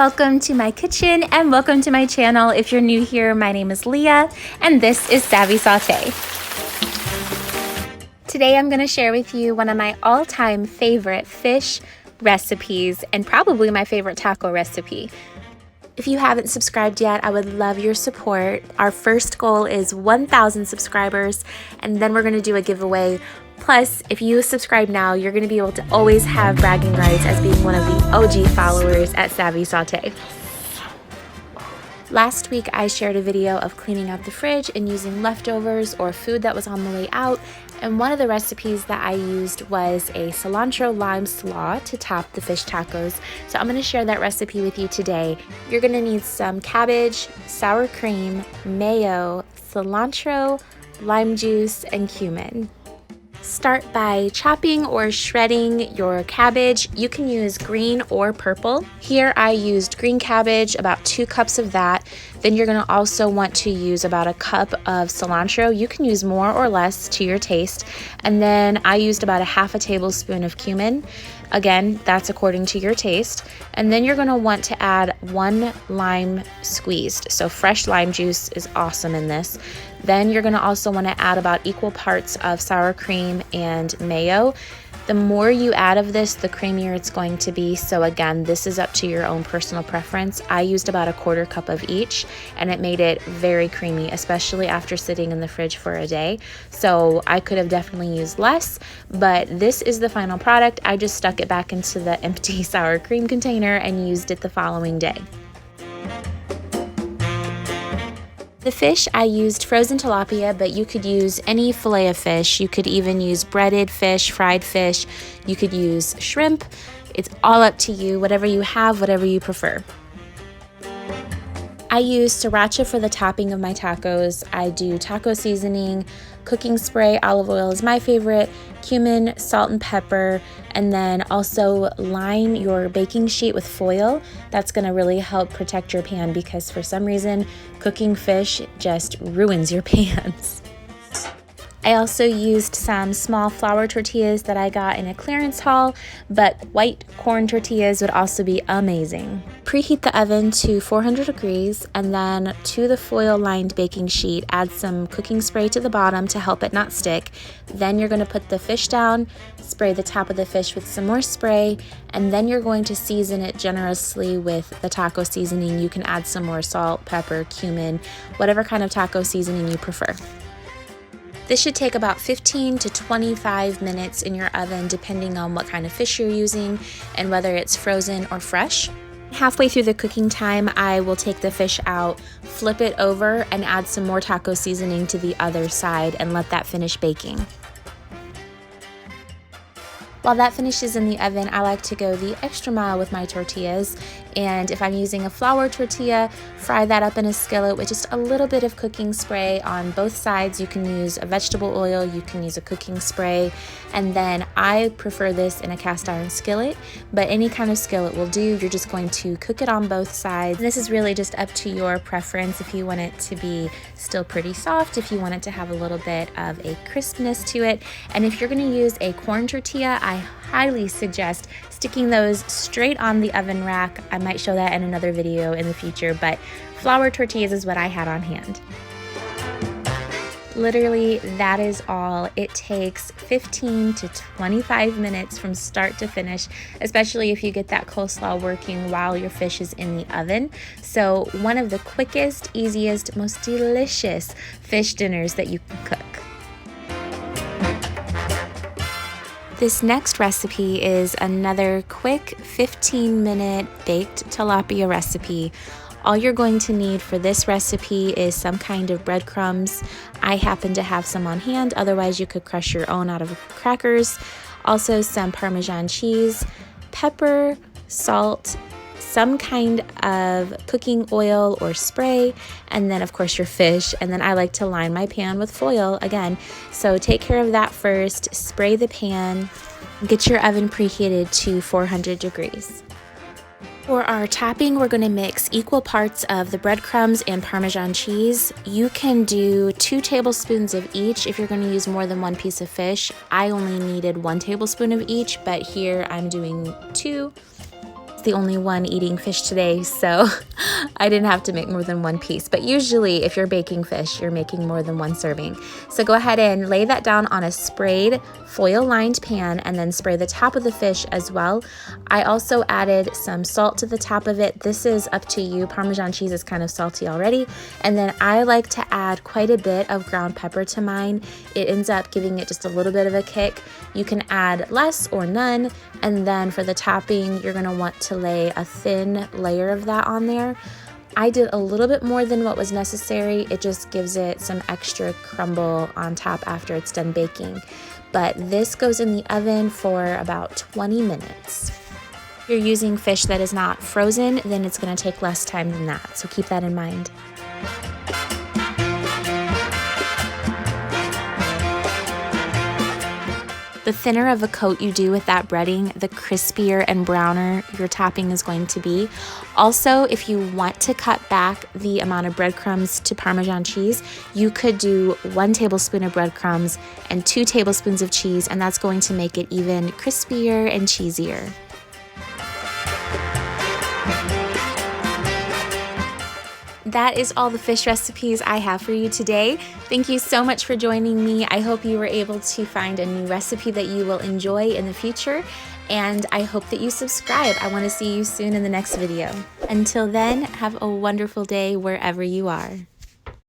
Welcome to my kitchen and welcome to my channel. If you're new here, my name is Leah and this is Savvy Saute. Today I'm going to share with you one of my all-time favorite fish recipes and probably my favorite taco recipe. If you haven't subscribed yet, I would love your support. Our first goal is 1,000 subscribers and then we're going to do a giveaway. Plus, if you subscribe now, you're going to be able to always have bragging rights as being one of the OG followers at Savvy Saute. Last week, I shared a video of cleaning out the fridge and using leftovers or food that was on the way out. And one of the recipes that I used was a cilantro lime slaw to top the fish tacos. So I'm going to share that recipe with you today. You're going to need some cabbage, sour cream, mayo, cilantro, lime juice, and cumin. Start by chopping or shredding your cabbage. You can use green or purple. Here I used green cabbage, about 2 cups of that. Then you're going to also want to use about a cup of cilantro. You can use more or less to your taste. And then I used about a half a tablespoon of cumin. Again, that's according to your taste. And then you're going to want to add 1 lime squeezed. So fresh lime juice is awesome in this. Then you're going to also want to add about equal parts of sour cream and mayo. The more you add of this, the creamier it's going to be. So again, this is up to your own personal preference. I used about a 1/4 cup of each and it made it very creamy, especially after sitting in the fridge for a day. So I could have definitely used less, but this is the final product. I just stuck it back into the empty sour cream container and used it the following day. The fish, I used frozen tilapia, but you could use any fillet of fish. You could even use breaded fish, fried fish. You could use shrimp. It's all up to you, whatever you have, whatever you prefer. I use sriracha for the topping of my tacos. I do taco seasoning, cooking spray, olive oil is my favorite, cumin, salt and pepper, and then also line your baking sheet with foil. That's going to really help protect your pan because for some reason cooking fish just ruins your pans. I also used some small flour tortillas that I got in a clearance haul, but white corn tortillas would also be amazing. Preheat the oven to 400 degrees and then to the foil lined baking sheet, add some cooking spray to the bottom to help it not stick. Then you're going to put the fish down, spray the top of the fish with some more spray, and then you're going to season it generously with the taco seasoning. You can add some more salt, pepper, cumin, whatever kind of taco seasoning you prefer. This should take about 15 to 25 minutes in your oven depending on what kind of fish you're using and whether it's frozen or fresh. Halfway through the cooking time, I will take the fish out, flip it over, and add some more taco seasoning to the other side and let that finish baking. While that finishes in the oven, I like to go the extra mile with my tortillas. And if I'm using a flour tortilla, fry that up in a skillet with just a little bit of cooking spray on both sides. You can use a vegetable oil, you can use a cooking spray, and then I prefer this in a cast iron skillet, but any kind of skillet will do. You're just going to cook it on both sides. This is really just up to your preference if you want it to be still pretty soft, if you want it to have a little bit of a crispness to it. And if you're going to use a corn tortilla, I highly suggest sticking those straight on the oven rack. I might show that in another video in the future, but flour tortillas is what I had on hand. Literally, that is all. It takes 15 to 25 minutes from start to finish, especially if you get that coleslaw working while your fish is in the oven. So one of the quickest, easiest, most delicious fish dinners that you can cook. This next recipe is another quick 15-minute baked tilapia recipe. All you're going to need for this recipe is some kind of breadcrumbs. I happen to have some on hand, otherwise you could crush your own out of crackers. Also some Parmesan cheese, pepper, salt, some kind of cooking oil or spray, and then of course your fish. And then I like to line my pan with foil again. So take care of that first, spray the pan, get your oven preheated to 400 degrees. For our topping, we're going to mix equal parts of the breadcrumbs and Parmesan cheese. You can do 2 tablespoons of each if you're going to use more than 1 piece of fish. I only needed 1 tablespoon of each, but here I'm doing 2. the only one eating fish today, so I didn't have to make more than one piece. But usually if you're baking fish, you're making more than one serving. So go ahead and lay that down on a sprayed foil lined pan and then spray the top of the fish as well. I also added some salt to the top of it. This is up to you. Parmesan cheese is kind of salty already. And then I like to add quite a bit of ground pepper to mine. It ends up giving it just a little bit of a kick. You can add less or none. And then for the topping, you're gonna want to lay a thin layer of that on there. I did a little bit more than what was necessary. It just gives it some extra crumble on top after it's done baking. But this goes in the oven for about 20 minutes. If you're using fish that is not frozen, then it's gonna take less time than that, so keep that in mind. The thinner of a coat you do with that breading, the crispier and browner your topping is going to be. Also, if you want to cut back the amount of breadcrumbs to Parmesan cheese, you could do 1 tablespoon of breadcrumbs and 2 tablespoons of cheese, and that's going to make it even crispier and cheesier. That is all the fish recipes I have for you today. Thank you so much for joining me. I hope you were able to find a new recipe that you will enjoy in the future, and I hope that you subscribe. I want to see you soon in the next video. Until then, have a wonderful day wherever you are.